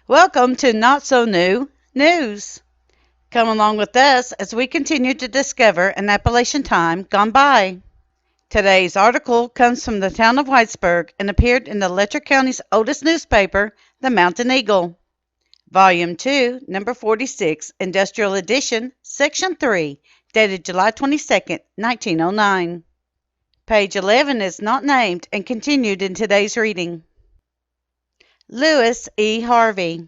Welcome to Not So New News. Come along with us as we continue to discover an Appalachian time gone by. Today's article comes from the town of Whitesburg and appeared in the Letcher County's oldest newspaper, the Mountain Eagle. Volume 2, Number 46, Industrial Edition, Section 3, dated July 22, 1909. Page 11 is not named and continued in today's reading. Lewis E. Harvey.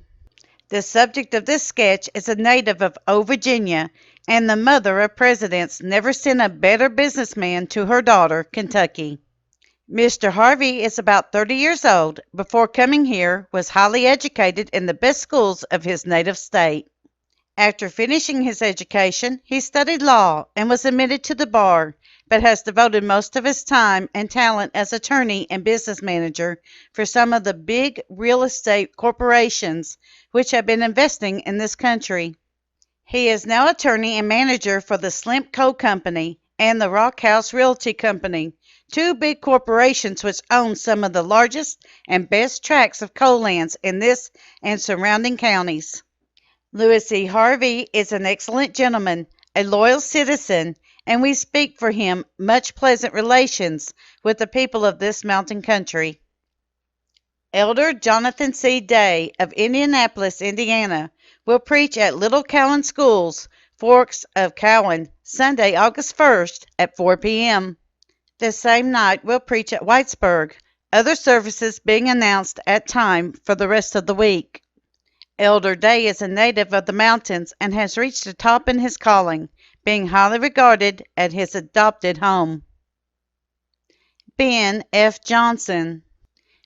The subject of this sketch is a native of O, Virginia, and the mother of presidents never sent a better businessman to her daughter, Kentucky. Mr. Harvey is about 30 years old. Before coming here, was highly educated in the best schools of his native state. After finishing his education, he studied law and was admitted to the bar, but has devoted most of his time and talent as attorney and business manager for some of the big real estate corporations which have been investing in this country. He is now attorney and manager for the Slimp Co. Company and the Rock House Realty Company, two big corporations which own some of the largest and best tracts of coal lands in this and surrounding counties. Lewis E. Harvey is an excellent gentleman, a loyal citizen, and we speak for him much pleasant relations with the people of this mountain country. Elder Jonathan C. Day of Indianapolis, Indiana, will preach at Little Cowan Schools, Forks of Cowan, Sunday, August 1st at 4 p.m. The same night will preach at Whitesburg, other services being announced at time for the rest of the week. Elder Day is a native of the mountains and has reached the top in his calling, being highly regarded at his adopted home. Ben F. Johnson.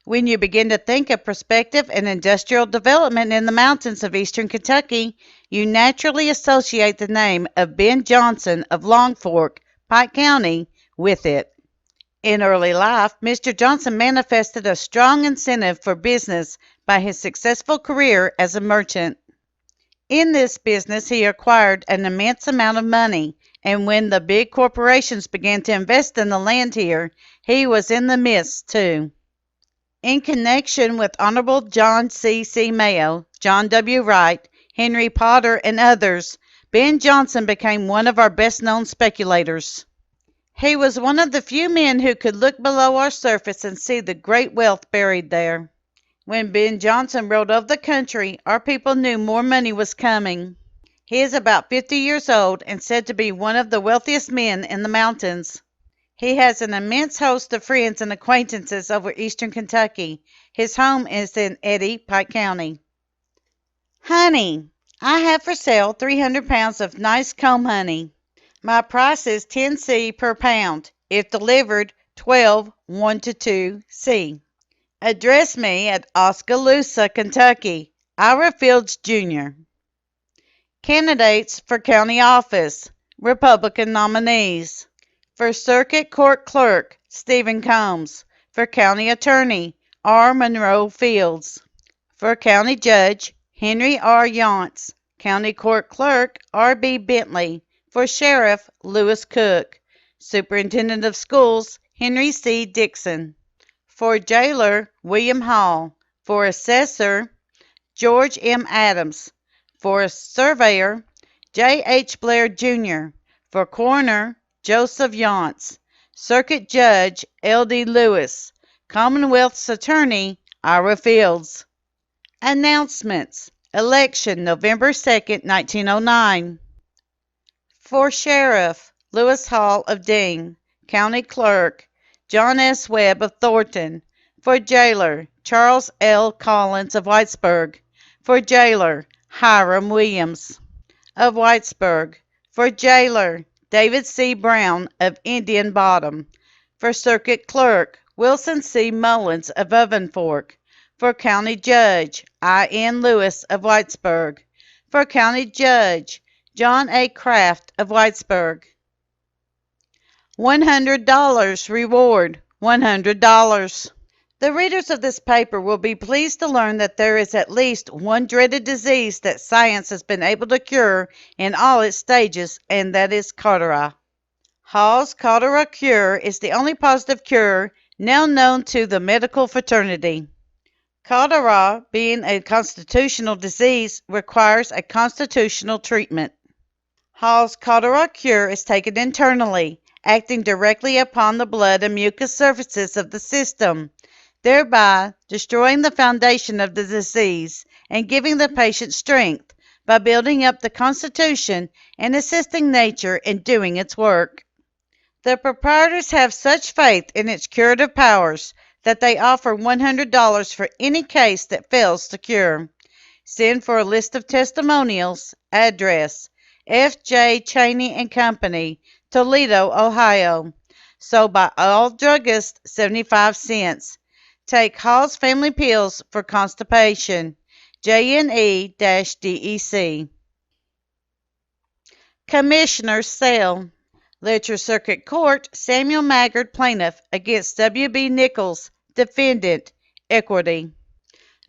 When you begin to think of prospective and industrial development in the mountains of eastern Kentucky, you naturally associate the name of Ben Johnson of Long Fork, Pike County, with it. In early life, Mr. Johnson manifested a strong incentive for business by his successful career as a merchant. In this business, he acquired an immense amount of money, and when the big corporations began to invest in the land here, he was in the midst, too. In connection with Honorable John C. Mayo, John W. Wright, Henry Potter, and others, Ben Johnson became one of our best-known speculators. He was one of the few men who could look below our surface and see the great wealth buried there. When Ben Johnson rode over the country, our people knew more money was coming. He is about 50 years old and said to be one of the wealthiest men in the mountains. He has an immense host of friends and acquaintances over eastern Kentucky. His home is in Eddy, Pike County. Honey. I have for sale 300 pounds of nice comb honey. My price is 10C per pound. If delivered, 12 1 to 2C. Address me at Oskaloosa, Kentucky. Ira Fields, Jr. Candidates for county office. Republican nominees. For Circuit Court Clerk, Stephen Combs. For County Attorney, R. Monroe Fields. For County Judge, Henry R. Yonts. County Court Clerk, R. B. Bentley. For Sheriff, Lewis Cook. Superintendent of Schools, Henry C. Dixon. For Jailer, William Hall. For Assessor, George M. Adams. For Surveyor, J. H. Blair, Jr. For Coroner, Joseph Yonts. Circuit Judge, L. D. Lewis. Commonwealth's Attorney, Ira Fields. Announcements. Election, November 2nd, 1909. For Sheriff, Lewis Hall of Ding. County Clerk, John S. Webb of Thornton. For Jailer, Charles L. Collins of Whitesburg. For Jailer, Hiram Williams of Whitesburg. For Jailer, David C. Brown of Indian Bottom. For Circuit Clerk, Wilson C. Mullins of Oven Fork. For County Judge, I. N. Lewis of Whitesburg. For County Judge, John A. Kraft of Whitesburg. $100 reward, $100. The readers of this paper will be pleased to learn that there is at least one dreaded disease that science has been able to cure in all its stages, and that is cholera. Hall's cholera cure is the only positive cure now known to the medical fraternity. Cholera, being a constitutional disease, requires a constitutional treatment. Hall's cholera cure is taken internally, acting directly upon the blood and mucous surfaces of the system, thereby destroying the foundation of the disease and giving the patient strength by building up the constitution and assisting nature in doing its work. The proprietors have such faith in its curative powers that they offer $100 for any case that fails to cure. Send for a list of testimonials. Address: F. J. Cheney and Company, Toledo, Ohio. Sold by all druggists, 75 cents. Take Hall's Family Pills for constipation. JNE-DEC. Commissioner's Cell. Letcher Circuit Court, Samuel Maggard, plaintiff, against W.B. Nichols, defendant, equity.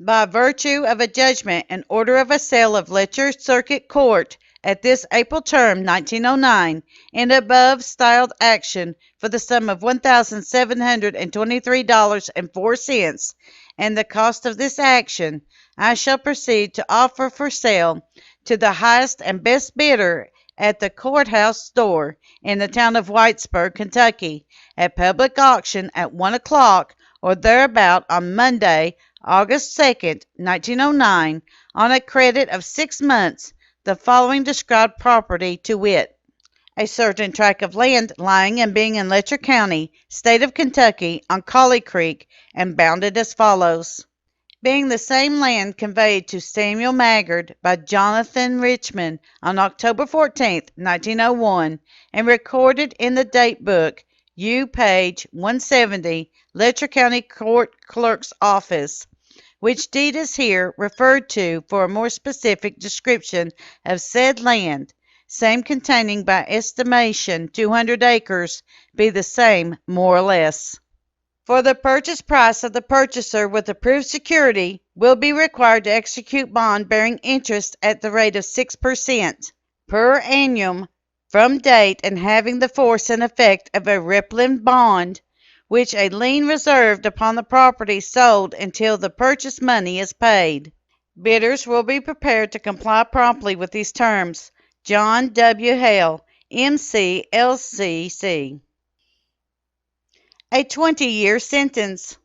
By virtue of a judgment and order of a sale of Letcher Circuit Court at this April term, 1909, in above styled action for the sum of $1,723.04, and the cost of this action, I shall proceed to offer for sale to the highest and best bidder at the courthouse door in the town of Whitesburg, Kentucky, at public auction at 1 o'clock or thereabout on Monday, August 2nd, 1909, on a credit of 6 months, the following described property, to wit: a certain tract of land lying and being in Letcher County, state of Kentucky, on Collie Creek, and bounded as follows: being the same land conveyed to Samuel Maggard by Jonathan Richmond on October 14th, 1901, and recorded in the date book, U. page 170, Letcher County Court Clerk's Office, which deed is here referred to for a more specific description of said land, same containing by estimation 200 acres, be the same more or less. For the purchase price of the purchaser with approved security will be required to execute bond bearing interest at the rate of 6% per annum from date and having the force and effect of a rippling bond, which a lien reserved upon the property sold until the purchase money is paid. Bidders will be prepared to comply promptly with these terms. John W. Hale, M.C., LCC. A 20-year sentence.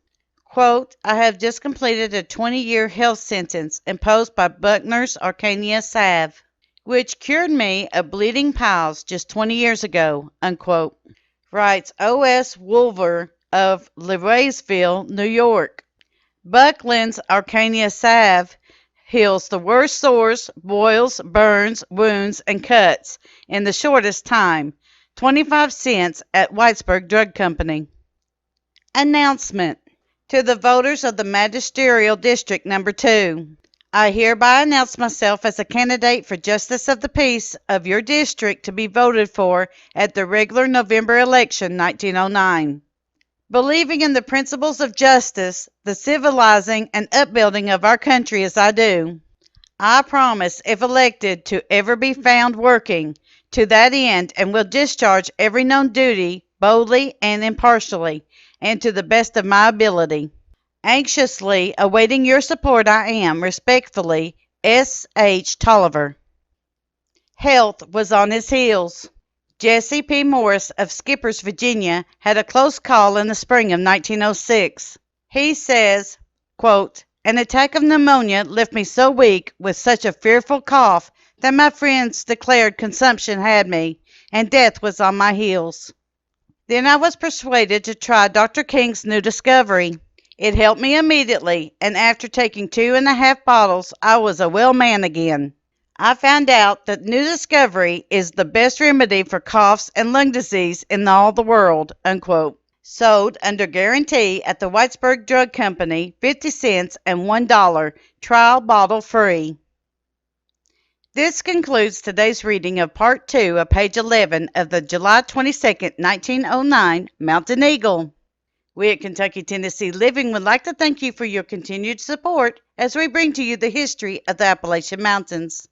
Quote, I have just completed a 20-year health sentence imposed by Buckner's Arcania Salve, which cured me of bleeding piles just 20 years ago, unquote. Writes O.S. Wolver of Leroyville, New York. Buckland's Arcania Salve heals the worst sores, boils, burns, wounds, and cuts in the shortest time. 25 cents at Whitesburg Drug Company. Announcement. To the voters of the Magisterial District No. 2. I hereby announce myself as a candidate for Justice of the Peace of your district to be voted for at the regular November election 1909. Believing in the principles of justice, the civilizing and upbuilding of our country as I do, I promise, if elected, to ever be found working to that end, and will discharge every known duty boldly and impartially, and to the best of my ability. Anxiously awaiting your support, I am, respectfully, S. H. Tolliver. Health was on his heels. Jesse P. Morris of Skippers, Virginia, had a close call in the spring of 1906. He says, quote, an attack of pneumonia left me so weak with such a fearful cough that my friends declared consumption had me, and death was on my heels. Then I was persuaded to try Dr. King's new discovery. It helped me immediately, and after taking 2½ bottles, I was a well man again. I found out that new discovery is the best remedy for coughs and lung disease in all the world, unquote. Sold under guarantee at the Whitesburg Drug Company, 50 cents and $1, trial bottle free. This concludes today's reading of Part 2 of page 11 of the July 22nd, 1909 Mountain Eagle. We at Kentucky, Tennessee Living would like to thank you for your continued support as we bring to you the history of the Appalachian Mountains.